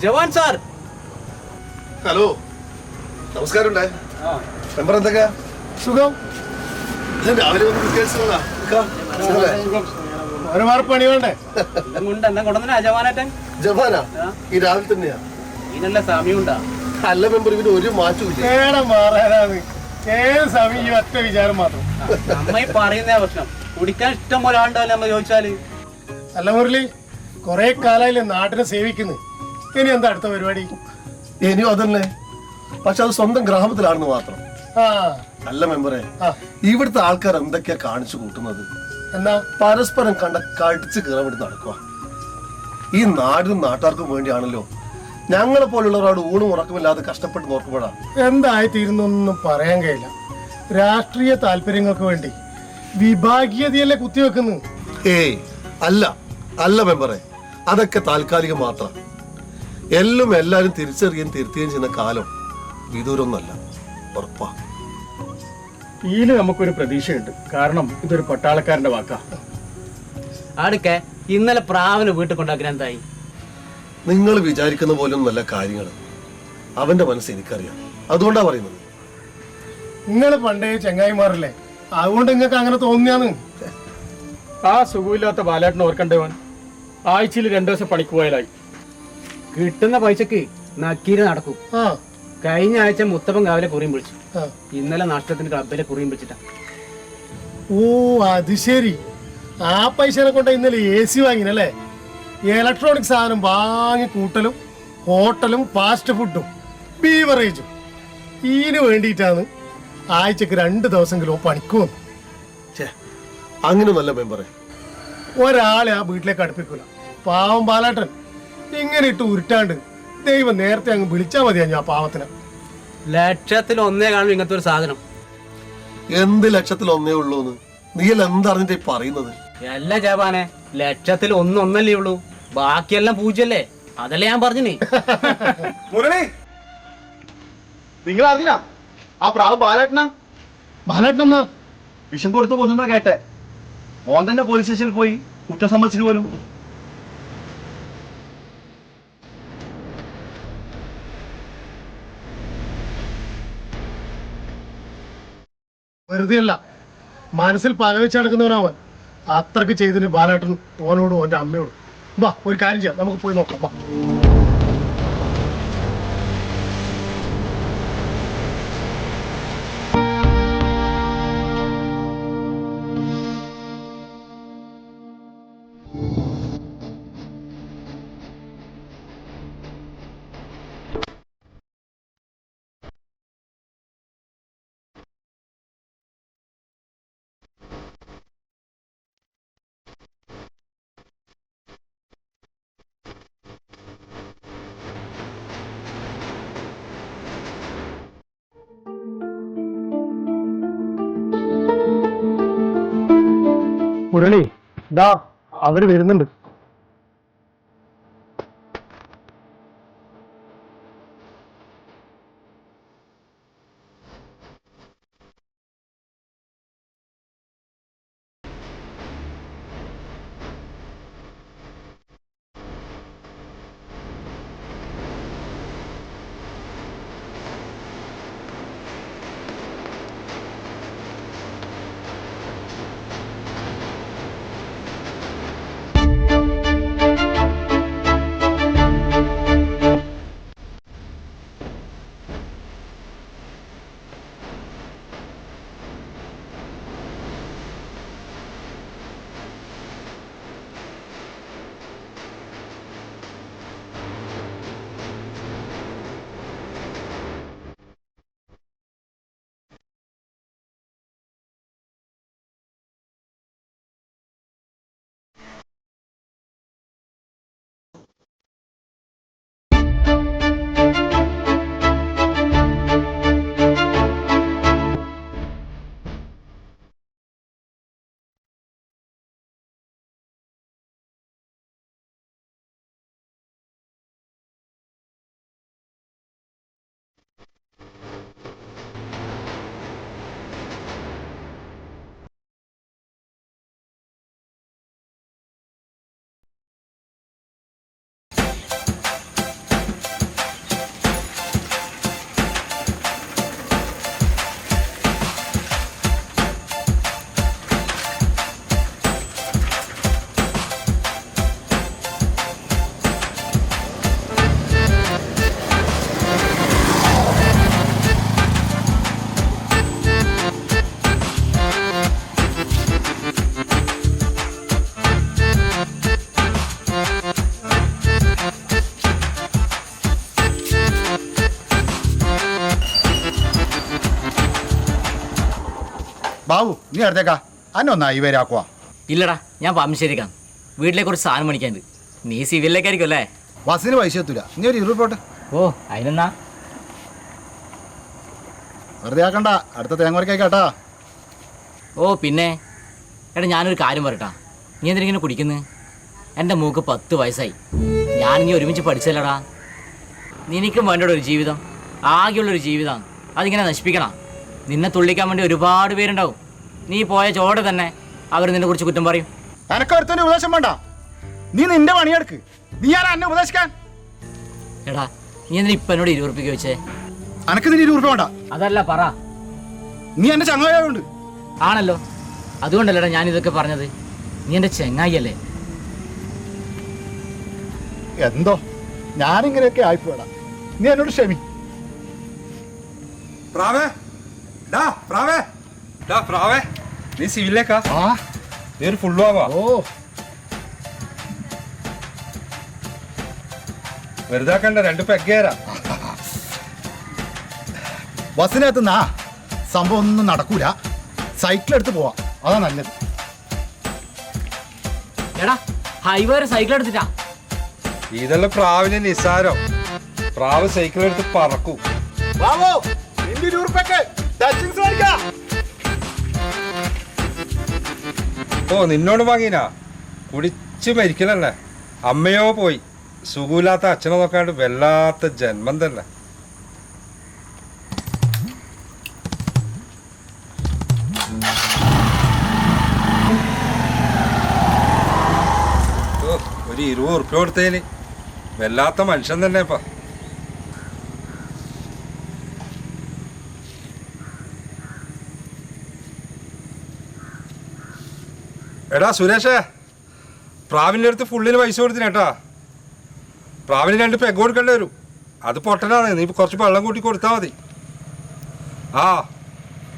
ജവാൻ sir. Hello, നമസ്കാരം. Member എന്തൊക്കെയാ സുഖം? രാവിലെ പണി വേണ്ടേ? ജവാനാ ഈ രാവിലെ തന്നെയാ. ഇതിനുള്ള സമയമുണ്ടാ? അല്ല മെമ്പർ, ഇവന് ഒരു മാറ്റമില്ല. സമയം ഒറ്റ വിചാരം മാത്രം. അമ്മ പറയുന്ന പ്രശ്നം കുടിക്കാൻ ഇഷ്ടം പോലെ ആളുണ്ടല്ലോ നമ്മൾ ചോദിച്ചാല്. അല്ല മുരളി, കൊറേ കാലായില്ലേ നാട്ടിനെ സേവിക്കുന്നു. ഇനി എന്താ അടുത്ത പരിപാടി? ഇനിയും അതന്നെ, പക്ഷെ അത് സ്വന്തം ഗ്രാമത്തിലാണെന്ന് മാത്രം. അല്ല മെമ്പറെ, ഇവിടുത്തെ ആൾക്കാർ എന്തൊക്കെയാ കാണിച്ചു കൂട്ടുന്നത്? എന്നാ പരസ്പരം കണ്ട കടിച്ചു കയറാൻ വേണ്ടി നടക്കുക. ഈ നാടിനും നാട്ടുകാർക്കും വേണ്ടിയാണല്ലോ ഞങ്ങളെ പോലുള്ളവരോട് ഊണും ഉറക്കമില്ലാതെ കഷ്ടപ്പെട്ട് നോക്കുമ്പോഴാ എന്തായി തീരുന്നൊന്നും പറയാൻ കഴിയില്ല. രാഷ്ട്രീയ താല്പര്യങ്ങൾക്ക് വേണ്ടി വിഭാഗീയതയല്ലേ കുത്തിവെക്കുന്നു. ഏയ് അല്ല അല്ല മെമ്പറെ, അതൊക്കെ താൽക്കാലികം മാത്രം. എല്ലാം എല്ലാരും തിരിച്ചറിയുകയും തിരുത്തുകയും ചെയ്യുന്ന കാലം വിദൂരമൊന്നല്ല, ഉറപ്പാ. ഇതില് നമുക്കൊരു പ്രതീക്ഷയുണ്ട്. കാരണം ഇതൊരു പട്ടാളക്കാരന്റെ വാക്കാ. അടുക്കെ ഇന്നലെ പ്രാവിന് വീട്ടിൽ കൊണ്ടാക്കാൻ എന്തായി? നിങ്ങൾ വിചാരിക്കുന്ന പോലൊന്നുമല്ല കാര്യങ്ങൾ. അവന്റെ മനസ്സ് എനിക്കറിയാം, അതുകൊണ്ടാ പറയുന്നത്. നിങ്ങൾ പണ്ടേ ചെങ്ങായിമാരല്ലേ, അതുകൊണ്ട് നിങ്ങൾക്ക് അങ്ങനെ തോന്നിയാന്ന്. ആ സുഖമില്ലാത്ത ബാലേട്ടനെ ഓർക്കണ്ടവൻ ആഴ്ചയിൽ 2 ദിവസം പണിക്ക് പോയാലായി. കിട്ടുന്ന പൈസക്ക് നക്കീര് നടക്കും. കഴിഞ്ഞ ആഴ്ച മുത്തപ്പൻ കാവിലെ കുറിയും വിളിച്ചു. ഇന്നലെ നഷ്ടത്തിന് ക്ലബിലെ കുറിയും വിളിച്ചിട്ടാ. ഓ അത് ശരി. ആ പൈസനെ കൊണ്ട് ഇന്നലെ AC വാങ്ങിനല്ലേ? ഇലക്ട്രോണിക് സാധനം വാങ്ങി കൂട്ടലും ഹോട്ടലും ഫാസ്റ്റ് ഫുഡും ബീവറേജും ഇതിന് വേണ്ടിയിട്ടാണ് ആഴ്ചക്ക് 2 ദിവസമെങ്കിലും പണിക്ക് വന്നു. അങ്ങനെ നല്ല മെമ്പറെ, ഒരാളെ ആ വീട്ടിലേക്ക് അടുപ്പിക്കൂല. പാവം ബാലേട്ടൻ ഇങ്ങനെ ഇട്ട് ഉരുട്ടാണ്ട് ദൈവം നേരത്തെ അങ്ങ് വിളിച്ചാൽ മതിയാ ഞാൻ പാവത്തിന്. ലക്ഷത്തിൽ ഒന്നേ കാണും ഇങ്ങനത്തെ ഒരു സാധനം. എന്ത് ലക്ഷത്തിൽ ഒന്നേ ഉള്ളൂന്ന് നീയല്ല എന്തറിഞ്ഞിട്ട് പറയുന്നത്? അല്ല ജവാനെ, ലക്ഷത്തിൽ ഒന്നല്ലേ ഉള്ളൂ, ബാക്കിയെല്ലാം പൂജ്യല്ലേ. അതല്ലേ ഞാൻ പറഞ്ഞേ. മുരളി, നിങ്ങൾ അറിഞ്ഞ ആ പ്രാവ് ബാലേട്ടനാ വിഷം കൊടുത്ത് കൊല്ലുന്ന കേട്ടെ. ഓൻ തന്നെ പോലീസ് സ്റ്റേഷനിൽ പോയി കുറ്റം സമ്മതിച്ചിട്ട് പോലും. വെറുതെ അല്ല, മനസ്സിൽ പകവെച്ച് നടക്കുന്നവനവൻ. അത്രക്ക് ചെയ്തിന് ബാലേട്ടൻ ഓനോടും ഓന്റെ അമ്മയോടും. വാ, ഒരു കാര്യം ചെയ്യാം, നമുക്ക് പോയി നോക്കാം. വാ. മുരളി, ദാ അവര് വരുന്നുണ്ട്. ബാബു നീ അടുത്തേക്കാ അന്നെ ഒന്നാ ഈ പേരാക്കുവാ. ഇല്ലടാ, ഞാൻ പാമ്പശ്ശേരിക്കാം. വീട്ടിലേക്ക് കുറച്ച് സാധനം മേടിക്കാനുണ്ട്. നീ സിവിലിലേക്കായിരിക്കും അല്ലേ? ബസ്സിന് പൈസ എത്തൂല, നീ ഒരു 20 പോട്ടെ. ഓ, അതിനെന്നാ വെറുതെ ആക്കണ്ട, അടുത്ത തേങ്ങ കേട്ടാ. ഓ പിന്നെ എടാ, ഞാനൊരു കാര്യം പറയട്ടാ. നീ എന്തിനിങ്ങനെ കുടിക്കുന്നത്? എൻ്റെ മൂക്ക് 10 വയസ്സായി. ഞാൻ നീ ഒരുമിച്ച് പഠിച്ചല്ലടാ. നിനക്കും വേണ്ടട ഒരു ജീവിതം, ആകെയുള്ളൊരു ജീവിതം. അതിങ്ങനെ നശിപ്പിക്കണം. നിന്നെ തുള്ളിക്കാൻ വേണ്ടി ഒരുപാട് പേരുണ്ടാവും. നീ പോയ ചോടെ തന്നെ അവർ നിന്നെ കുറിച്ച് കുറ്റം പറയും. എനക്ക് ഒരുത്തന്റെ ഉപദേശം വേണ്ട, നീ നിന്റെ പണിയെടുക്ക്. നീ ആരാ എന്നെ ഉപദേശിക്കാൻ? എടാ, നീ എന്തിനാ ഇപ്പം എന്നോട് 20 രൂപ വെച്ചേ? അനക്ക് നിന്റെ 20 വേണ്ട. അതല്ല, പറ. നീ എന്റെ ചങ്ങായുണ്ട്. ആണല്ലോ, അതുകൊണ്ടല്ലടാ ഞാൻ ഇതൊക്കെ പറഞ്ഞത്. നീ എൻ്റെ ചെങ്ങായി അല്ലേ? എന്തോ ഞാനിങ്ങനെയൊക്കെ ആയിപ്പോടാ, നീ എന്നോട് ക്ഷമി. നീ സിവിലേക്കാ? നീ ഒരു ഫുള്ള് ആവാ. ഓ വെറുതെ ആക്കണ്ട, 2 പെഗ്ഗേരാ. ബസ്സിനകത്ത് നാ സംഭവം ഒന്നും നടക്കൂല. സൈക്കിൾ എടുത്ത് പോവാ, അതാ നല്ലത്. എടാ, ഹൈവേ വരെ സൈക്കിൾ എടുത്തിട്ടാ? ഇതെല്ലാം പ്രാവിന് നിസാരം. പ്രാവ് സൈക്കിൾ എടുത്ത് പറക്കും. ഓ, നിന്നോട് വാങ്ങിനാ? കുടിച്ച് മരിക്കലല്ലേ. അമ്മയോ പോയി, സുഖമില്ലാത്ത അച്ഛനെ നോക്കാണ്ട് വല്ലാത്ത ജന്മം തന്നെ. ഒരു 20 ഉറുപ്പ്യ കൊടുത്തതിന് വല്ലാത്ത മനുഷ്യൻ തന്നെ ഇപ്പൊ. എടാ സുരേഷേ, പ്രാവിൻ്റെ അടുത്ത് ഫുള്ളിന് പൈസ കൊടുത്തിനേട്ടാ. പ്രാവിന് 2 പെഗ് കൊടുക്കേണ്ടി വരും. അത് പൊട്ടനാണ്, നീ കുറച്ച് വെള്ളം കൂട്ടി കൊടുത്താൽ മതി. ആ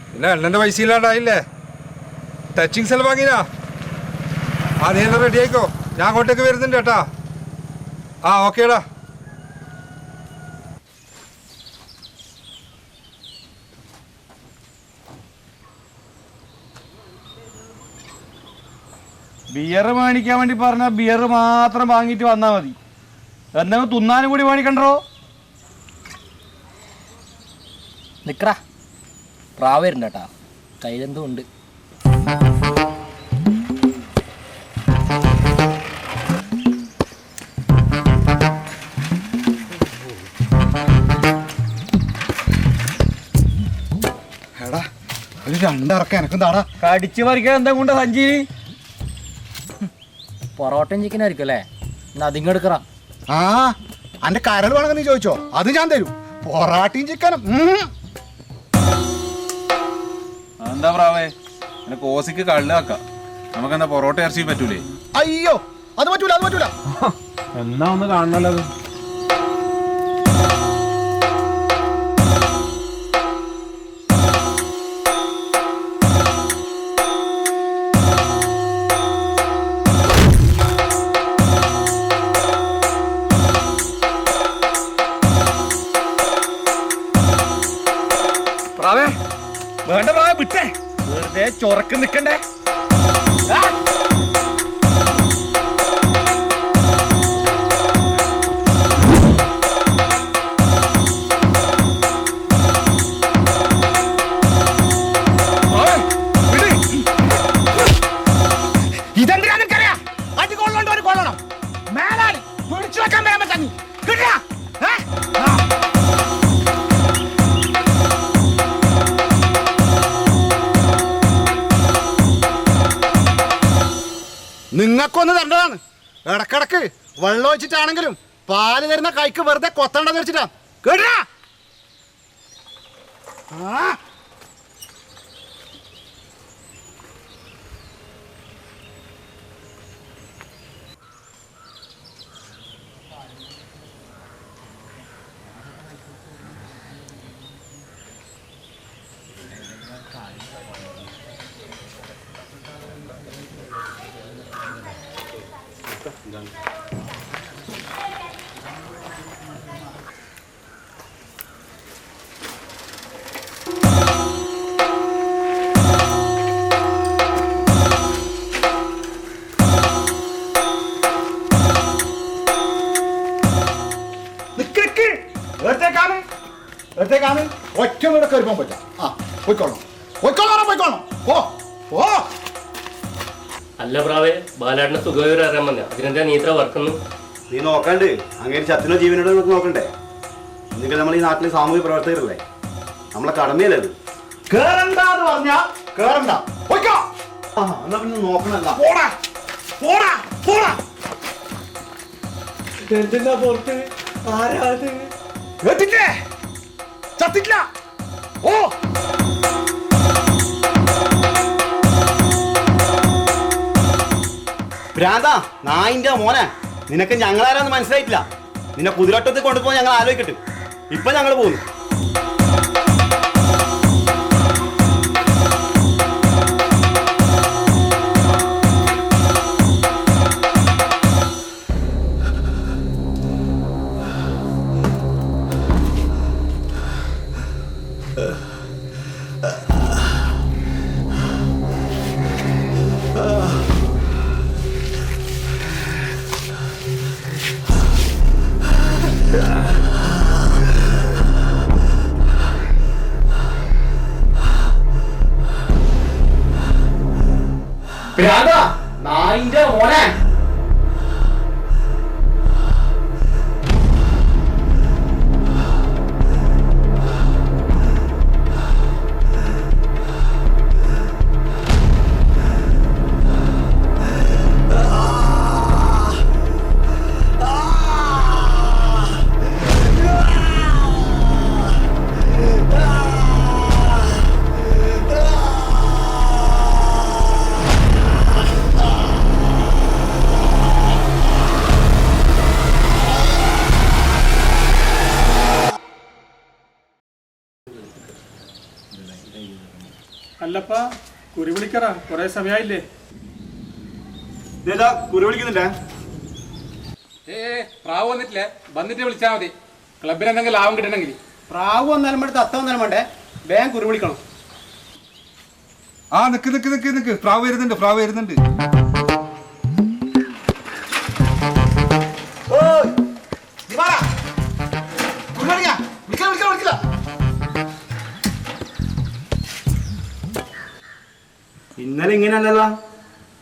പിന്നെ എണ്ണൻ്റെ പൈസ ഇല്ലാണ്ടായില്ലേ? ടച്ചിങ്സ് എല്ലാം വാങ്ങിനാ? ആ, നീ എല്ലാം റെഡി ആയിക്കോ, ഞാൻ അങ്ങോട്ടേക്ക് വരുന്നുണ്ട് കേട്ടാ. ആ ഓക്കേടാ. ബിയർ മേടിക്കാൻ വേണ്ടി പറഞ്ഞാൽ ബിയർ മാത്രം വാങ്ങിയിട്ട് വന്നാൽ മതി. എന്തെങ്കിലും തിന്നാനും കൂടി മേടിക്കണ്ടോ? നിക്കടാ, പ്രാവ് വരുന്നുണ്ട് കേട്ടാ. കയ്യിലെന്തോ ഉണ്ട്. എടാ, ഒരു 2 ഇറക്കം എനക്കും താടാ. കടിച്ചു പറിക്കാൻ എന്താ കൊണ്ട് സഞ്ചി? പൊറോട്ടയും ചിക്കൻ ആയിരിക്കും അല്ലേ? എന്നാ അതിങ്ങ് എടുക്കറാ. ആ, അന്റെ കരൾ വേണമെന്ന് നീ ചോദിച്ചോ, അത് ഞാൻ തരും. പൊറാട്ടയും ചിക്കനും. എന്താ പ്രാവേ, എന്നെ കോസിക്ക് കള്ളാക്കാം. നമുക്കെന്താ പൊറോട്ട ഇറച്ചി പറ്റൂലേ? അയ്യോ, അത് പറ്റൂല, അത് പറ്റൂല. എന്നാ ഒന്ന് കാണണല്ലോ അത്. വേണ്ട പ്രാവേ, വിട്ടേ. വെറുതെ ചൊറക്ക് നിക്കണ്ടേ. ഇതെന്തിനാ നിനക്കറിയാം? അടി കൊള്ളോണ്ട് ഒരു കൊള്ളണം. മേലാൽ പിടിച്ചു വെക്കാൻ വരാൻ പറ്റാ നീ. കിട്ടിയാ? നിങ്ങൾക്കൊന്ന് തരേണ്ടതാണ്. ഇടക്കിടക്ക് വെള്ളം ഒഴിച്ചിട്ടാണെങ്കിലും പാല് തരുന്ന കൈക്ക് വെറുതെ കൊത്തണ്ടെന്ന് വെച്ചിട്ടാ. കേട്ടാ? എടുത്തേക്കാണ് ഒറ്റ കൂടെ കയറി പോകാൻ പറ്റാം. ആ പോയിക്കോളണം പോയിക്കോളണം ഓ ഓ. അല്ല പ്രാവേ, ബാലാടിനെ സുഖവിവരം അറിയാൻ വന്ന അതിനെന്താ നീ ഇത്ര വർക്കുന്നു? നീ നോക്കണ്ട് അങ്ങനെ ചത്തിനോ ജീവനോട് നമുക്ക് നോക്കണ്ടേ? എന്നിട്ട് നമ്മൾ ഈ നാട്ടിലെ സാമൂഹ്യ പ്രവർത്തകരല്ലേ, നമ്മളെ കടമയല്ലേ അത്. കേറണ്ടെന്ന് പറഞ്ഞാ കേറണ്ട, പോയിക്കോ. ആ എന്നാ പിന്നെ നോക്കണല്ല. പോടാ പോടാ പോടാ. എന്തിനാ പുറത്ത് ആരാത് കേട്ടിട്ടേ ചത്തിട്ടില്ല. ഓ ഭ്രാന്താ നായിന്റെ മോനെ, നിനക്ക് ഞങ്ങളാരാന്ന് മനസ്സിലായിട്ടില്ല. നിന്നെ കുതിരട്ടത്തിൽ കൊണ്ടുപോകാൻ ഞങ്ങൾ ആലോചിക്കട്ടെ. ഇപ്പൊ ഞങ്ങൾ പോകുന്നു. ഭ്രാന്താ നായിന്റെ മോനെ. അല്ലപ്പാ കുറി വിളിക്കറാ, കൊറേ സമയായില്ലേ? ഇതേതാ കുറി വിളിക്കുന്നുണ്ടേ? പ്രാവ് വന്നിട്ടില്ലേ? വന്നിട്ട് വിളിച്ചാൽ മതി. ക്ലബിന് എന്തെങ്കിലും ലാഭം കിട്ടണമെങ്കിൽ. പ്രാവ് വന്നാലും വേണ്ട, തത്ത വന്നാലും വേണ്ടേ, ബാങ്ക് കുറി വിളിക്കണം. ആ നിക്ക് നിക്ക് നിക്ക് നിക്ക്, പ്രാവ് വരുന്നുണ്ട്. ഇന്നലെ ഇങ്ങനെയല്ല,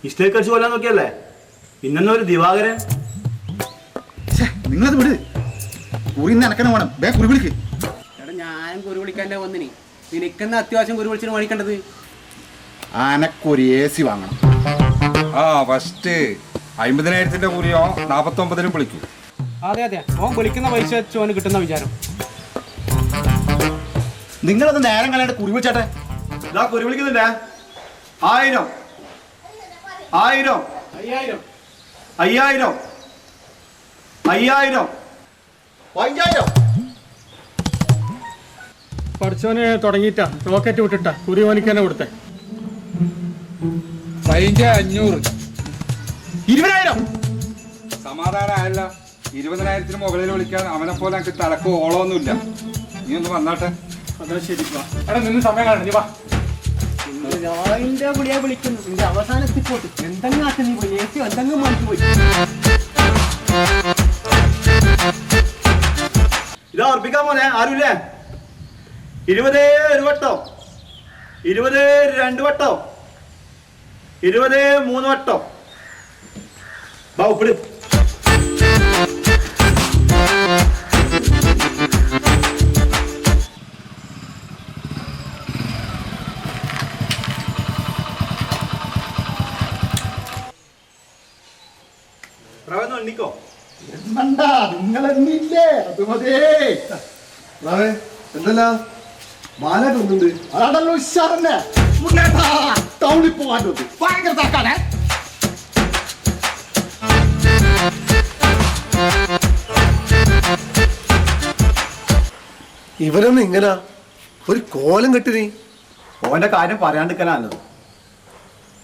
ഹിസ്റ്ററി കളിച്ച് കൊല്ലാൻ നോക്കിയല്ലേ. ഇന്നെന്നൊരു ഒരു ദിവാകരൻ. നിങ്ങളത് വിട്, കുറി നനക്കണ വേണം. ബേ കുറി വിളിക്ക്. എടാ ഞാനും കുറി വിളിക്കാൻ്റെ വന്നിനി. നിനക്കെന്നാ അത്യാവശ്യം കുറി വിളിച്ചിട്ട് മേടിക്കേണ്ടത്? ആനക്കൊരു AC വാങ്ങണം. ആ ഫസ്റ്റ് 50,000 കൂലിയോ 49 വിളിക്കും. അതെ ഓൻ വിളിക്കുന്ന പൈസ വെച്ച് ഓന് കിട്ടുന്ന വിചാരം. നിങ്ങളത് നേരം കളയാണ്ട് കുറി വിളിച്ചാട്ടെ. ഇതാ കുറി വിളിക്കുന്നുണ്ടേ. 1000 1000 5000 5000 5000 5000. പഠിച്ചോന് തുടങ്ങിയിട്ടാ റോക്കറ്റ് വിട്ടിട്ടാ കുറി ഓനിക്കന്നെ കൊടുത്തേ. 500 20,000. സമാധാനമായല്ല. 20,000 മുകളിൽ വിളിക്കാൻ അവനെ പോലെ എനിക്ക് തലക്ക് ഓളമൊന്നുമില്ല. നീ ഒന്ന് വന്നാട്ടെ. അതാ ശരി. എടാ നിന്ന് സമയം കാണണം, നീ വാ. വിളിയാ വിളിക്കുന്നു. നിന്റെ അവസാനത്തിൽ പോട്ട് എന്തെങ്കിലും ആക്കി നീ പോയി എന്തെങ്കിലും മാറ്റി പോയി. ഇതാ ഉറപ്പിക്കാൻ പോനെ ആരുമില്ലേ? 20 ഒരു വട്ടം, 20 2 വട്ടം, 20 3 വട്ടം. ബാ ഉപ്പിട്. എണ്ണിക്കോ. നിങ്ങളെന്നില്ലേ? അത് മതേ. എന്തല്ല മാലായിട്ട് ഒന്നുണ്ട്. അതാണല്ലോ ഉഷാറന്നെ. ടൗണിൽ പോകാൻ ഭയങ്കര താക്കാണേ. ഇവരൊന്നും ഇങ്ങനെ ഒരു കോലം കെട്ടിനി. ഓന്റെ കാര്യം പറയാണ്ടിരിക്കാനല്ലത്.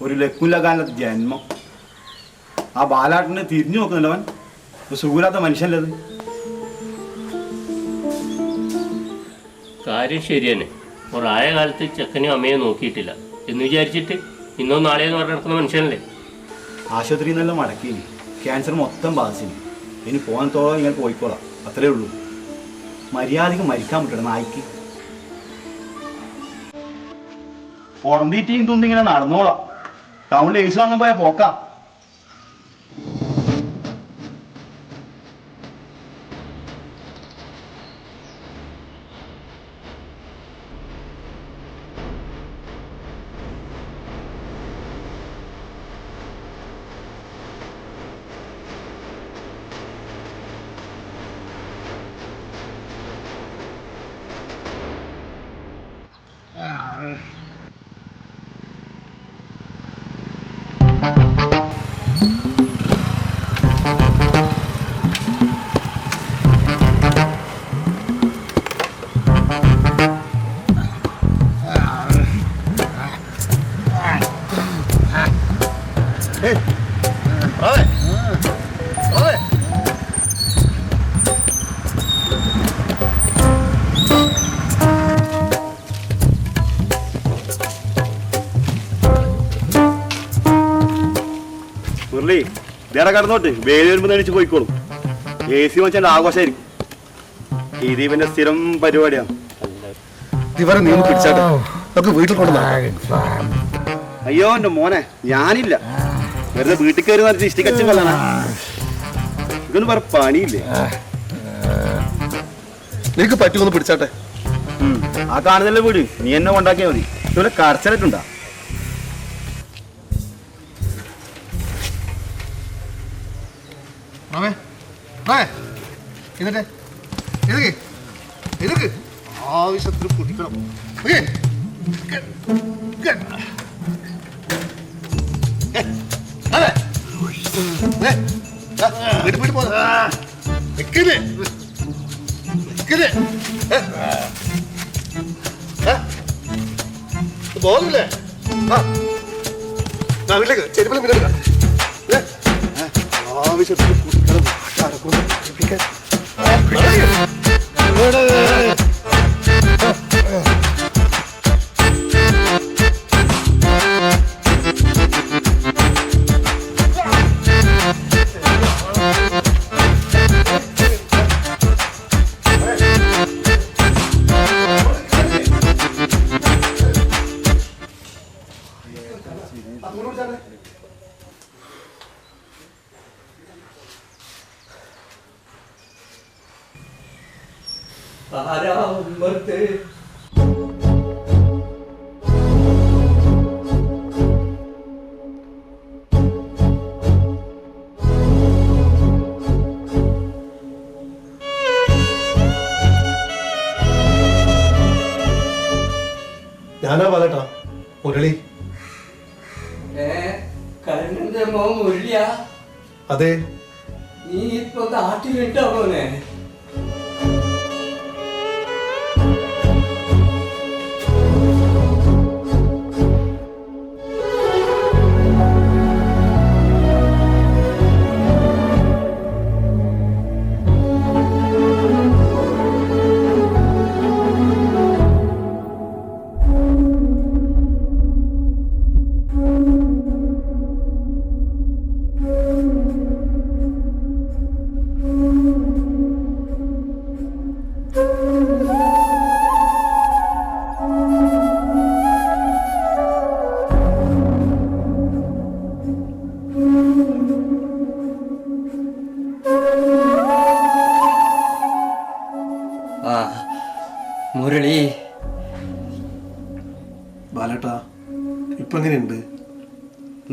ഒരു ലക്കുലകാലത്ത് ജന്മം. ആ ബാലാട്ടിനെ തിരിഞ്ഞു നോക്കുന്നുണ്ടവൻ. സുഖമില്ലാത്ത മനുഷ്യനല്ലത്. കാര്യം ശരിയാണ്. പ്രായ കാലത്ത് ചെക്കനും അമ്മയെ നോക്കിയിട്ടില്ല എന്ന് വിചാരിച്ചിട്ട് ഇന്നോ നാളെയെന്ന് പറഞ്ഞു നടക്കുന്ന മനുഷ്യനല്ലേ. ആശുപത്രിയിൽ നിന്നെല്ലാം മടക്കി ക്യാൻസർ മൊത്തം ബാധിച്ചിന്. ഇനി പോകാൻ തോളം ഇങ്ങനെ പോയിക്കോളാം, അത്രേ ഉള്ളൂ. മര്യാദക്ക് മരിക്കാൻ പറ്റണം നായിക്ക്. പുറന്തീറ്റയും തുമ്പി ഇങ്ങനെ നടന്നോളാം. ടൗണിൽ ഏസ് വാങ്ങാൻ പോയാൽ പോക്കാം. മുരളി ഇതേടെ കടന്നോട്ട് വേലി വരുമ്പോൾ നടിച്ച് പോയിക്കോളും. AC വെച്ചാൽ ആഘോഷമായിരിക്കും. ഇത് ഇവന്റെ സ്ഥിരം പരിപാടിയാണ്. ഇവരെ നീ പിടിച്ചാട്ടെ, നമുക്ക് വീട്ടിൽ കൊണ്ടു. അയ്യോ എന്റെ മോനെ, ഞാനില്ല. വെറുതെ വീട്ടിൽ കയറി നിറച്ച് ഇഷ്ടിക്കച്ചും കൊള്ളാനാ. ഇതൊന്നും വേറെ പണിയില്ലേ? നിനക്ക് പറ്റുമെന്ന് പിടിച്ചാട്ടെ. ആ കാണുന്നല്ലേ വീട്, നീ എന്നെ കൊണ്ടാക്കിയാൽ മതി. ഇതുപോലെ കടച്ചിട്ടുണ്ടാ? ആവശ്യത്തിന് കുടിക്കണം. ബോധമില്ലേ? വീട്ടിലേക്ക് ചെരുപ്പലും പിന്നെ ആവശ്യത്തിന് കുടിക്കണം. ഞാനാ പാലട്ടാ മുരളി. മുരളിയാ? അതെ. നീ ഇപ്പൊ നാട്ടിലുണ്ടോ മോനെ? മുരളി ബാലേട്ടാ, ഇപ്പൊ എങ്ങനെയുണ്ട്?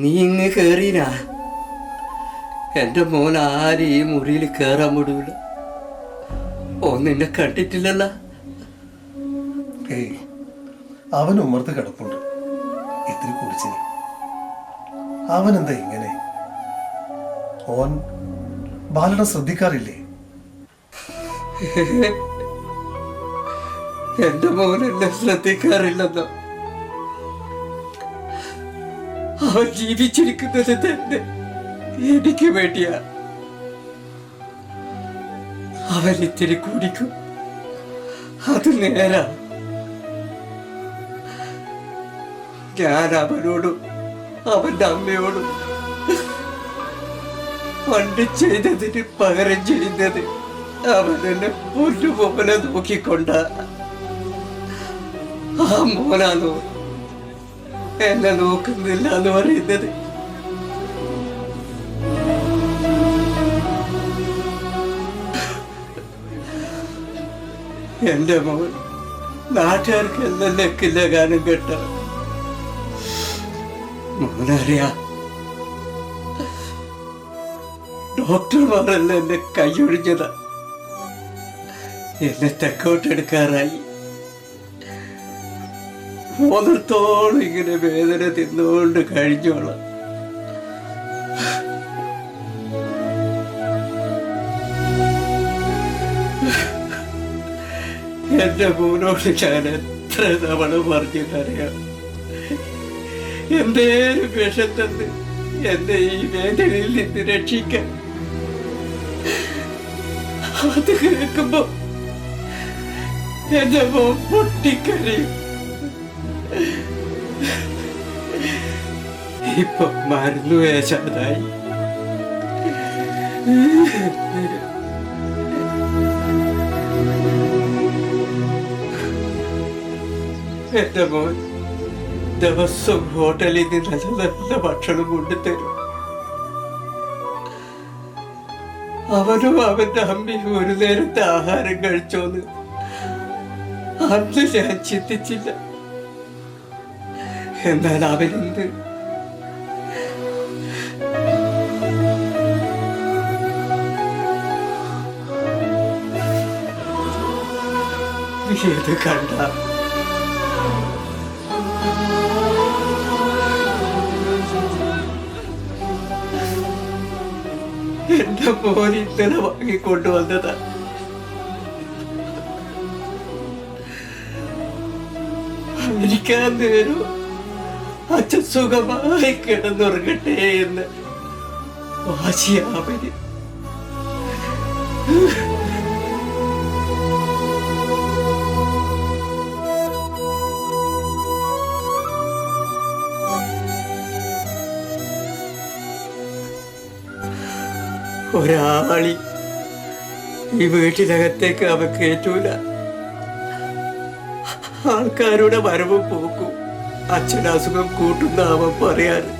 നീ ഇങ്ങ് കേറീനാ? എന്റെ മോൻ ആരും ഈ മുറിയിൽ കേറാൻ വിടൂല. ഓ നിന്നെ കണ്ടിട്ടില്ലല്ല? ഏയ്, അവൻ ഉമ്മർത്ത് കിടപ്പുണ്ട്. ഇത്തിരി കുടിച്ചിനി. അവൻ എന്താ ഇങ്ങനെ? ഓൻ ബാലയുടെ ശ്രദ്ധിക്കാറില്ലേ? എന്റെ മോനെന്നെ ശ്രദ്ധിക്കാറില്ലെന്നോ? അവൻ ജീവിച്ചിരിക്കുന്നത് തന്നെ എനിക്ക് വേണ്ടിയാ. അവൻ ഇത്തിരി കുടിക്കും, അത് നേരാ. ഞാൻ അവനോടും അവന്റെ അമ്മയോടും പണ്ട് ചെയ്തതിന് പകരം ചെയ്യുന്നത് അവനെന്നെ പൊന്നുപോലെ നോക്കിക്കൊണ്ട ആ മോനാന്നോ എന്നെ നോക്കുന്നില്ല എന്ന് പറയുന്നത്? എന്റെ മോൻ നാട്ടുകാർക്ക് എല്ലാം ലെക്കില്ല ഗാനം കേട്ട മോനറിയാ, ഡോക്ടർമാരല്ല എന്നെ കൈയൊഴിഞ്ഞതാ. എന്നെ തെക്കോട്ടെടുക്കാറായി. മോനത്തോളം ഇങ്ങനെ വേദന തിന്നുകൊണ്ട് കഴിഞ്ഞോളാം. എന്റെ മോനോട് ഞാൻ എത്ര തവണ പറഞ്ഞറിയാം, എന്തേലും വിഷം തന്ന് എന്നെ ഈ വേദനയിൽ നിന്ന് രക്ഷിക്കാൻ. അത് കേൾക്കുമ്പോ എന്റെ മോൻ പൊട്ടിക്കരയും. ഇപ്പൊ മരുന്ന് വേശാതായി. എന്റെ മോൻ ദിവസം ഹോട്ടലിൽ നിന്ന് നല്ല നല്ല ഭക്ഷണം കൊണ്ടുതരും. അവനും അവന്റെ അമ്മയും ഒരു നേരത്തെ ആഹാരം കഴിച്ചോന്ന് അന്ന് ഞാൻ ചിന്തിച്ചില്ല. എന്നാൽ അവനെന്ത് ഇത് കണ്ട എന്റെ മോൻ ഇന്നലെ വാങ്ങിക്കൊണ്ടുവന്നതാ. അമേരിക്കാൻ നേരം അച്ഛൻ സുഖമായി കിടന്നുറങ്ങട്ടെ എന്ന് വാശിയാവന്. ഒരാളി ഈ വീട്ടിനകത്തേക്ക് അവ കേറ്റൂല. ആൾക്കാരുടെ വരവും പോക്കും അച്ഛനസുഖം കൂട്ടുന്ന അവൻ പറയാറ്.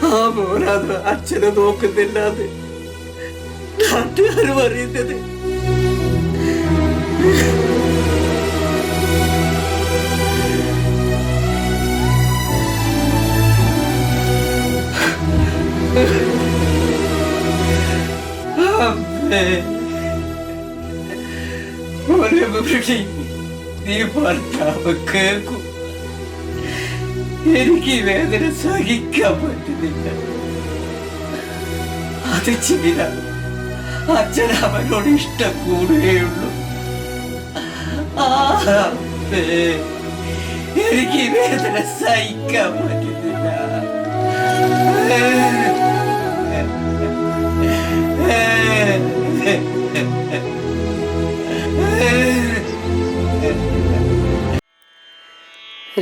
ആ മോനാണ് അച്ഛനെ നോക്കുന്നില്ലാന്ന് നാട്ടുകാർ പറയുന്നത്. നീ പറഞ്ഞാവ് കേൾക്കും. എനിക്ക് വേദന സഹിക്കാൻ പറ്റുന്നില്ല. അത് ചെയ്ത അച്ഛൻ അവനോട് ഇഷ്ടം കൂടുകയുള്ളൂ. എനിക്ക് വേദന സഹിക്കാൻ പറ്റുന്നില്ല.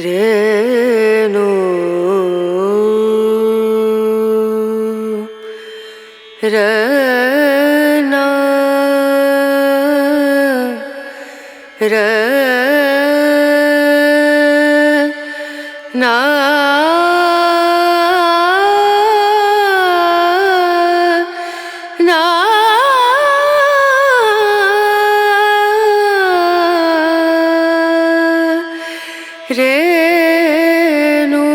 രേണു രന രേണു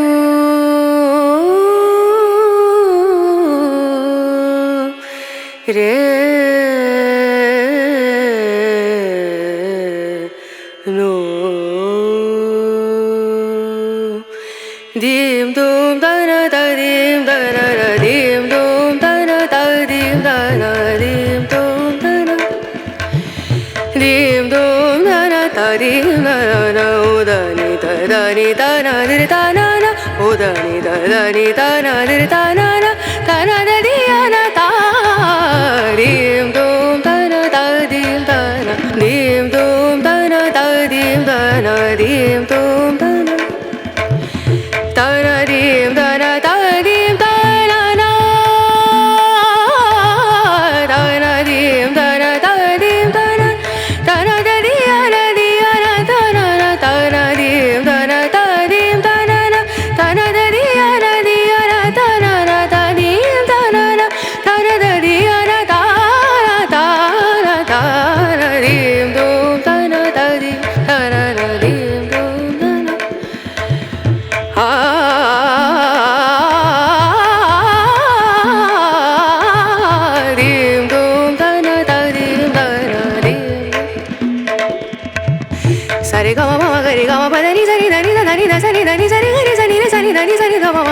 രേണു ദീം ദൂം ദന ദീം ദന ദീം ദൂം ദന ദീം ദന ദീം ദൂം ദന ദീം ദൂം ദന ദീം ദന ഉദനി ദനി ദന ദിരി ദന ഉദനി ദനി ദന ദിരി ദന ദന ദിയന താ ദീം ദൂം ദന ദീം ദന ദീം ദൂം ദന ദീം ദന ദീം ദൂം ദന ദന ദീം ദന ദീം ദന മമ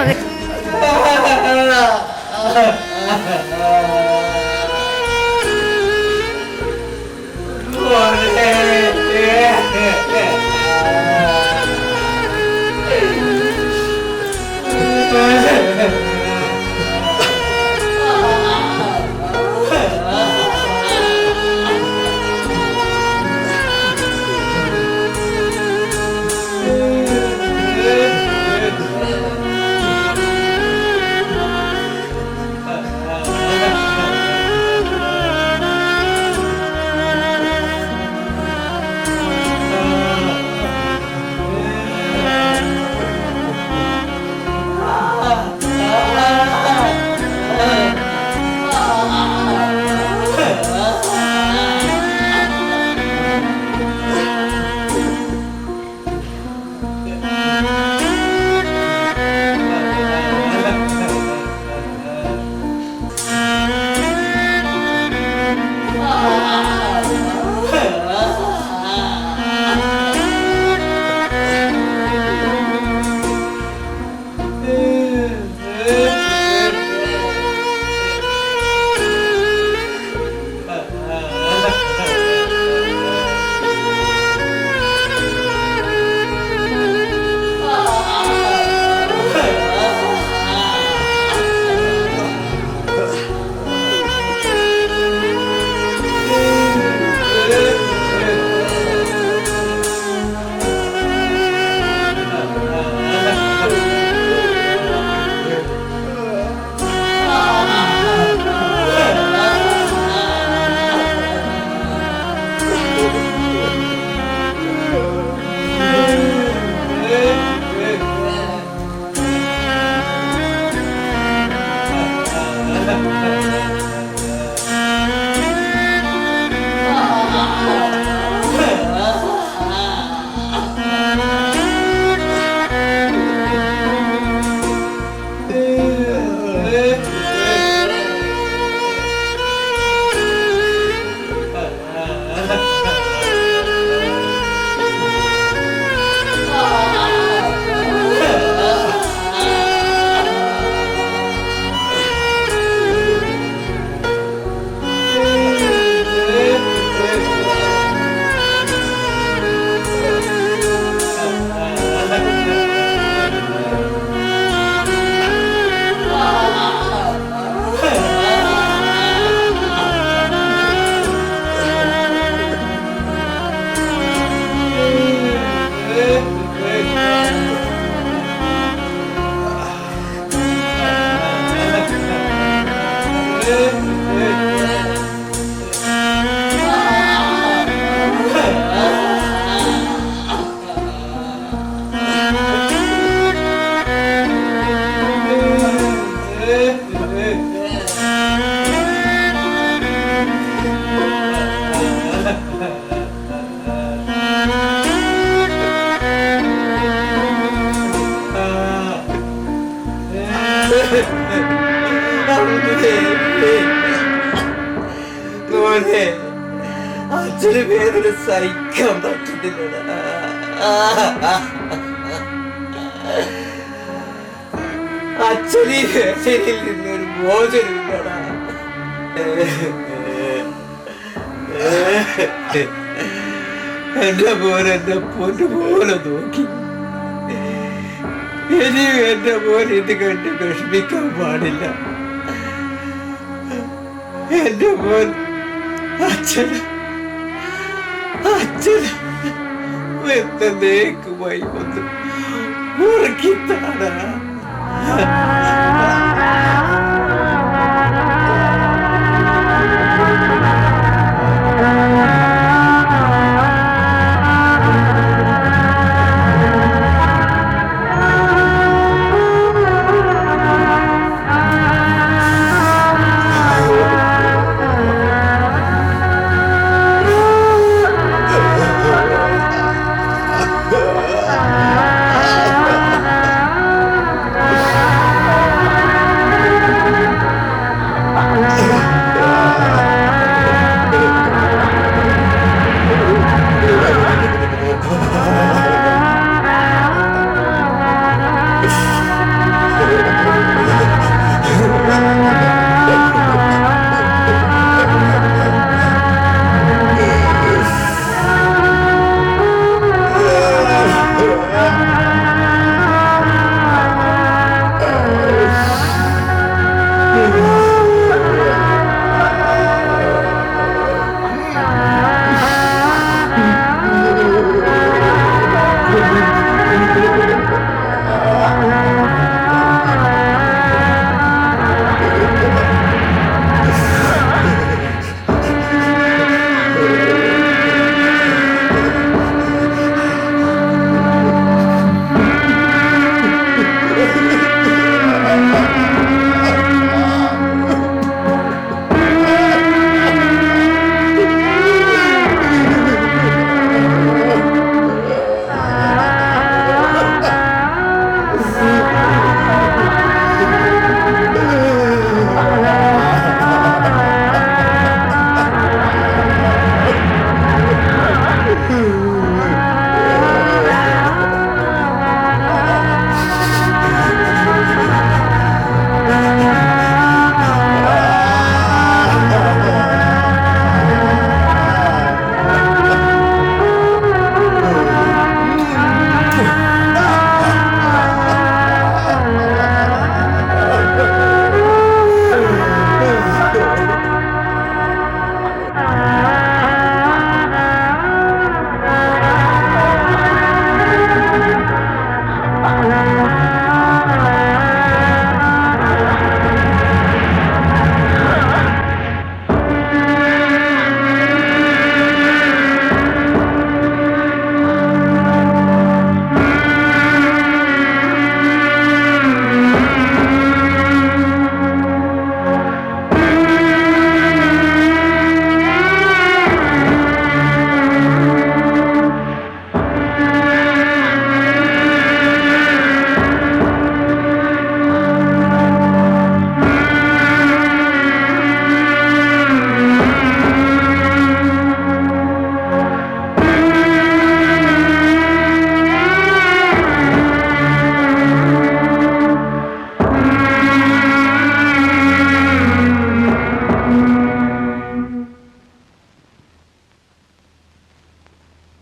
അച്ഛന് വേദന സഹിക്കാൻ പറ്റുന്നില്ലടാ. അച്ഛനീ വേദനയിൽ നിന്നൊരു മോചനമില്ലടാ. എന്റെ മോൻ എന്റെ പൊന്നുപോലെ നോക്കി. ഇനിയും എന്റെ മോൻ ഇത് കണ്ട് വിഷമിക്കാൻ പാടില്ല. എന്റെ മോൻ അച്ഛന് എന്നേക്കുമായി ഒന്ന് ഉറക്കിത്താടാ.